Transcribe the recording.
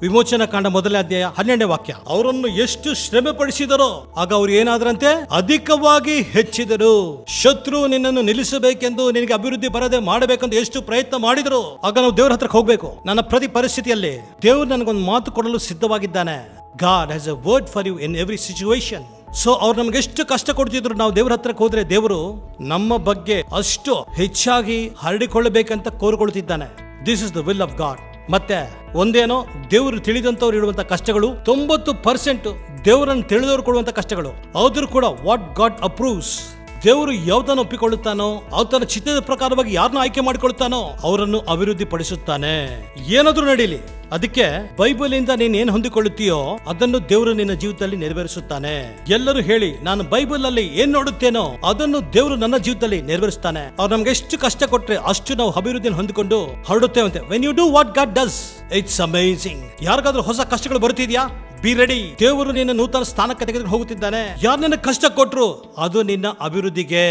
ವಿಮೋಚನಾ ಕಾಂಡ 1ನೇ ಅಧ್ಯಾಯ 12ನೇ ವಾಕ್ಯ. ಅವರನ್ನು ಎಷ್ಟು ಶ್ರಮೆ ಪಡಿಸಿದರೋ ಆಗ ಅವ್ರು ಏನಾದ್ರಂತೆ? ಅಧಿಕವಾಗಿ ಹೆಚ್ಚಿದರು. ಶತ್ರು ನಿನ್ನನ್ನು ನಿಲ್ಲಿಸಬೇಕೆಂದು, ನಿನಗೆ ಅಭಿವೃದ್ಧಿ ಬರದೆ ಮಾಡಬೇಕೆಂದು ಎಷ್ಟು ಪ್ರಯತ್ನ ಮಾಡಿದ್ರು, ಆಗ ನಾವು ದೇವರ ಹತ್ರಕ್ಕೆ ಹೋಗ್ಬೇಕು. ನನ್ನ ಪ್ರತಿ ಪರಿಸ್ಥಿತಿಯಲ್ಲಿ ದೇವರು ನನಗೊಂದು ಮಾತು ಕೊಡಲು ಸಿದ್ಧವಾಗಿದ್ದಾನೆ. God has a word for you in every situation. So ಅವ್ರು ನಮ್ಗೆ ಎಷ್ಟು ಕಷ್ಟ ಕೊಡ್ತಿದ್ರು, ನಾವು ದೇವರ ಹತ್ರಕ್ಕೆ ಹೋದ್ರೆ ದೇವರು ನಮ್ಮ ಬಗ್ಗೆ ಅಷ್ಟು ಹೆಚ್ಚಾಗಿ ಹರಡಿಕೊಳ್ಳಬೇಕಂತ ಕೋರಿಕೊಳ್ತಿದ್ದಾನೆ. This is the will of God. ಮತ್ತೆ ಒಂದೇನೋ, ದೇವರು ತಿಳಿದಂತವ್ರು ಇಡುವಂತ ಕಷ್ಟಗಳು 90% ದೇವರನ್ನು ತಿಳಿದವರು ಕೊಡುವಂತ ಕಷ್ಟಗಳು. ಆದ್ರೂ ಕೂಡ ವಾಟ್ ಗಾಡ್ ಅಪ್ರೂವ್ಸ್, ದೇವರು ಯಾವ್ದನ್ನು ಒಪ್ಪಿಕೊಳ್ಳುತ್ತಾನೋ, ಆತನ ಚಿತ್ತದ ಪ್ರಕಾರವಾಗಿ ಯಾರನ್ನ ಆಯ್ಕೆ ಮಾಡಿಕೊಳ್ಳುತ್ತಾನೋ ಅವರನ್ನು ಅಭಿವೃದ್ಧಿ ಪಡಿಸುತ್ತಾನೆ. ಏನಾದ್ರೂ ನಡೀಲಿ, ಅದಕ್ಕೆ ಬೈಬಲ್ ಇಂದ ನೀನ್ ಏನ್ ಹೊಂದಿಕೊಳ್ಳುತ್ತೀಯೋ ಅದನ್ನು ದೇವರು ನಿನ್ನ ಜೀವಿತದಲ್ಲಿ ನೆರವೇರಿಸುತ್ತಾನೆ. ಎಲ್ಲರೂ ಹೇಳಿ, ನಾನು ಬೈಬಲ್ ಅಲ್ಲಿ ಏನ್ ನೋಡುತ್ತೇನೋ ಅದನ್ನು ದೇವರು ನನ್ನ ಜೀವಿತದಲ್ಲಿ ನೆರವೇರಿಸುತ್ತಾನೆ. ಅವ್ರು ನಮ್ಗೆ ಎಷ್ಟು ಕಷ್ಟ ಕೊಟ್ರೆ ಅಷ್ಟು ನಾವು ಅಭಿವೃದ್ಧಿಯನ್ನು ಹೊಂದಿಕೊಂಡು ಹರಡುತ್ತೇವಂತೆ. When you do what God does, it's amazing. ಯಾರಿಗಾದ್ರೂ ಹೊಸ ಕಷ್ಟಗಳು ಬರುತ್ತಿದ್ಯಾ? Be ready. ದೇವರು ನಿನ್ನ ನೂತನ ಸ್ಥಾನಕ್ಕೆ ತೆಗೆದುಕೊಂಡು ಹೋಗುತ್ತಿದ್ದಾನೆ. ಯಾರು ನಿನ್ನ ಕಷ್ಟ ಕೊಟ್ರು ಅದು ನಿನ್ನ ಅಭಿವೃದ್ಧಿಗೆ.